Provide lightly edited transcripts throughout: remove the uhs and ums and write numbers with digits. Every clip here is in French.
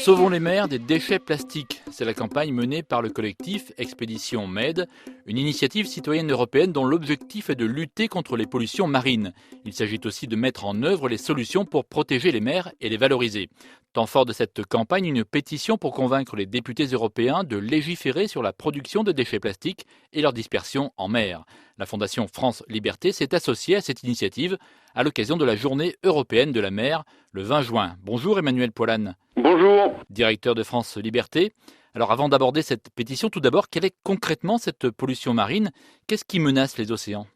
Sauvons les mers des déchets plastiques. C'est la campagne menée par le collectif Expédition Med, une initiative citoyenne européenne dont l'objectif est de lutter contre les pollutions marines. Il s'agit aussi de mettre en œuvre les solutions pour protéger les mers et les valoriser. Temps fort de cette campagne, une pétition pour convaincre les députés européens de légiférer sur la production de déchets plastiques et leur dispersion en mer. La Fondation France Liberté s'est associée à cette initiative à l'occasion de la Journée européenne de la mer, le 20 juin. Bonjour Emmanuel Poilane. Bonjour. Directeur de France Liberté. Alors avant d'aborder cette pétition, tout d'abord, quelle est concrètement cette pollution marine? Qu'est-ce qui menace les océans?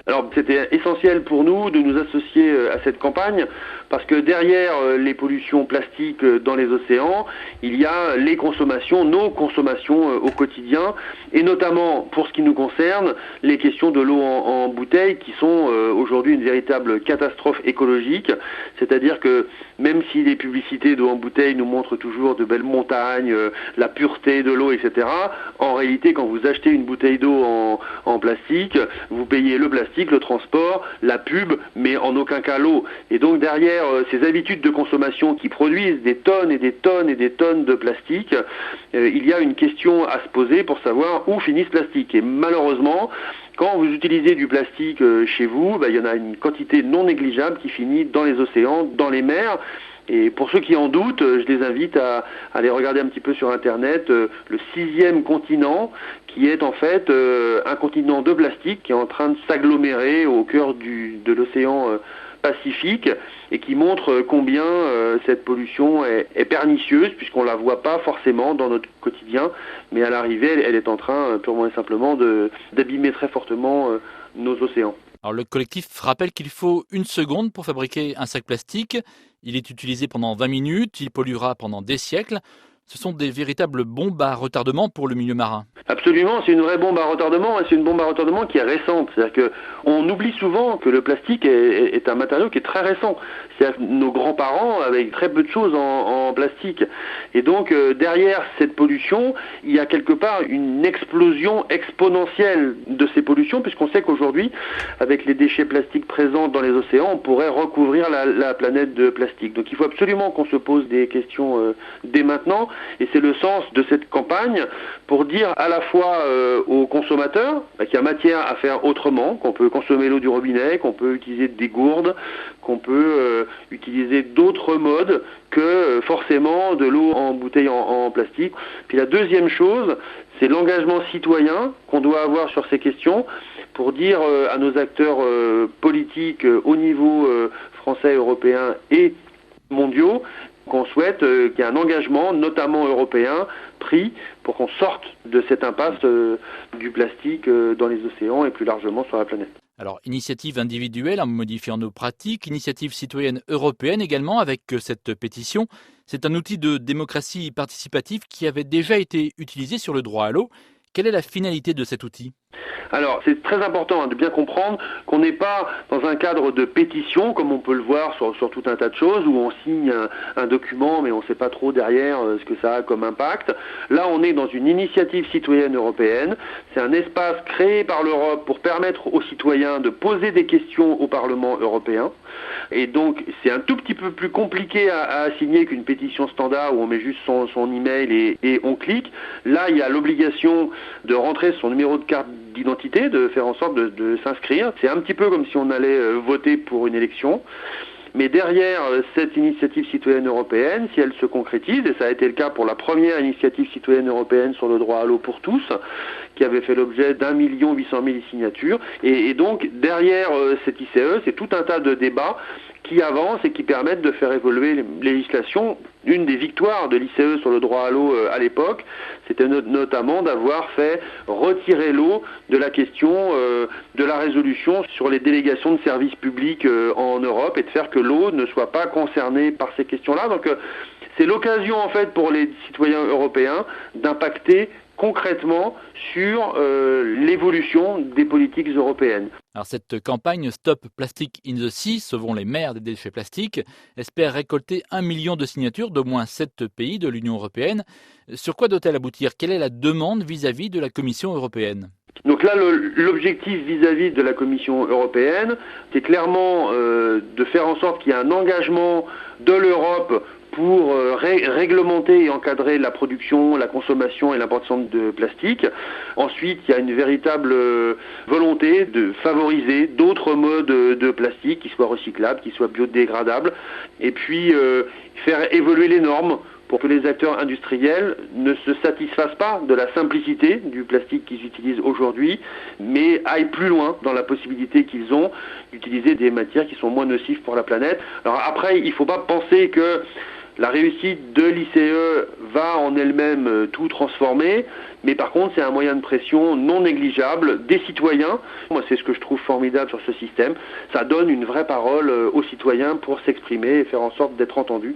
Alors c'était essentiel pour nous de nous associer à cette campagne parce que derrière les pollutions plastiques dans les océans, il y a les consommations, nos consommations au quotidien et notamment pour ce qui nous concerne, les questions de l'eau en bouteille qui sont aujourd'hui une véritable catastrophe écologique. C'est-à-dire que même si les publicités d'eau en bouteille nous montrent toujours de belles montagnes, la pureté de l'eau, etc., en réalité quand vous achetez une bouteille d'eau en plastique, vous payez le plastique, le transport, la pub, mais en aucun cas l'eau. Et donc derrière ces habitudes de consommation qui produisent des tonnes et des tonnes et des tonnes de plastique, il y a une question à se poser pour savoir où finit ce plastique. Et malheureusement, quand vous utilisez du plastique chez vous, il y en a une quantité non négligeable qui finit dans les océans, dans les mers. Et pour ceux qui en doutent, je les invite à aller regarder un petit peu sur Internet le 6e continent, qui est en fait un continent de plastique qui est en train de s'agglomérer au cœur de l'océan Pacifique et qui montre combien cette pollution est pernicieuse puisqu'on la voit pas forcément dans notre quotidien, mais à l'arrivée, elle est en train purement et simplement d'abîmer très fortement nos océans. Alors le collectif rappelle qu'il faut 1 seconde pour fabriquer un sac plastique. Il est utilisé pendant 20 minutes, il polluera pendant des siècles. Ce sont des véritables bombes à retardement pour le milieu marin. Absolument, c'est une vraie bombe à retardement et c'est une bombe à retardement qui est récente. C'est-à-dire qu'on oublie souvent que le plastique est un matériau qui est très récent. C'est-à-dire que nos grands-parents avaient très peu de choses en plastique. Et donc derrière cette pollution, il y a quelque part une explosion exponentielle de ces pollutions puisqu'on sait qu'aujourd'hui, avec les déchets plastiques présents dans les océans, on pourrait recouvrir la planète de plastique. Donc il faut absolument qu'on se pose des questions dès maintenant. Et c'est le sens de cette campagne pour dire à la fois aux consommateurs qu'il y a matière à faire autrement, qu'on peut consommer l'eau du robinet, qu'on peut utiliser des gourdes, qu'on peut utiliser d'autres modes que forcément de l'eau en bouteille en plastique. Puis la deuxième chose, c'est l'engagement citoyen qu'on doit avoir sur ces questions pour dire à nos acteurs politiques au niveau français, européen et mondiaux qu'on souhaite qu'il y ait un engagement, notamment européen, pris pour qu'on sorte de cette impasse du plastique dans les océans et plus largement sur la planète. Alors, initiative individuelle en modifiant nos pratiques, initiative citoyenne européenne également avec cette pétition. C'est un outil de démocratie participative qui avait déjà été utilisé sur le droit à l'eau. Quelle est la finalité de cet outil ? Alors, c'est très important de bien comprendre qu'on n'est pas dans un cadre de pétition, comme on peut le voir sur tout un tas de choses, où on signe un document, mais on ne sait pas trop derrière ce que ça a comme impact. Là, on est dans une initiative citoyenne européenne. C'est un espace créé par l'Europe pour permettre aux citoyens de poser des questions au Parlement européen. Et donc, c'est un tout petit peu plus compliqué à signer qu'une pétition standard où on met juste son email et on clique. Là, il y a l'obligation de rentrer son numéro de carte d'identité, de faire en sorte de s'inscrire. C'est un petit peu comme si on allait voter pour une élection. Mais derrière cette initiative citoyenne européenne, si elle se concrétise, et ça a été le cas pour la première initiative citoyenne européenne sur le droit à l'eau pour tous, qui avait fait l'objet d'1 800 000 signatures, et donc derrière cette ICE, c'est tout un tas de débats qui avancent et qui permettent de faire évoluer les législations. Une des victoires de l'ICE sur le droit à l'eau à l'époque, c'était notamment d'avoir fait retirer l'eau de la question de la résolution sur les délégations de services publics en Europe et de faire que l'eau ne soit pas concernée par ces questions-là. Donc c'est l'occasion en fait pour les citoyens européens d'impacter concrètement sur l'évolution des politiques européennes. Alors cette campagne Stop Plastic in the Sea, sauvons les mers des déchets plastiques, espère récolter 1 million de signatures d'au moins 7 pays de l'Union européenne. Sur quoi doit-elle aboutir? Quelle est la demande vis-à-vis de la Commission européenne? Donc là, l'objectif vis-à-vis de la Commission européenne, c'est clairement de faire en sorte qu'il y ait un engagement de l'Europe pour réglementer et encadrer la production, la consommation et l'importation de plastique. Ensuite, il y a une véritable volonté de favoriser d'autres modes de plastique qui soient recyclables, qui soient biodégradables, et puis faire évoluer les normes pour que les acteurs industriels ne se satisfassent pas de la simplicité du plastique qu'ils utilisent aujourd'hui, mais aillent plus loin dans la possibilité qu'ils ont d'utiliser des matières qui sont moins nocives pour la planète. Alors après, il ne faut pas penser que la réussite de l'ICE va en elle-même tout transformer, mais par contre c'est un moyen de pression non négligeable des citoyens. Moi c'est ce que je trouve formidable sur ce système, ça donne une vraie parole aux citoyens pour s'exprimer et faire en sorte d'être entendus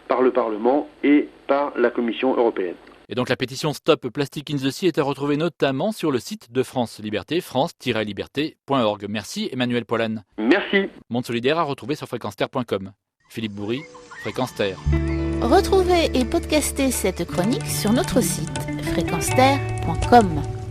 par le Parlement et par la Commission européenne. Et donc la pétition Stop Plastic in the Sea est à retrouver notamment sur le site de France Liberté, france-liberté.org. Merci Emmanuel Poilane. Merci. Monde solidaire à retrouver sur fréquence-terre.com. Philippe Bourri, Fréquence Terre. Retrouvez et podcastez cette chronique sur notre site fréquence-terre.com.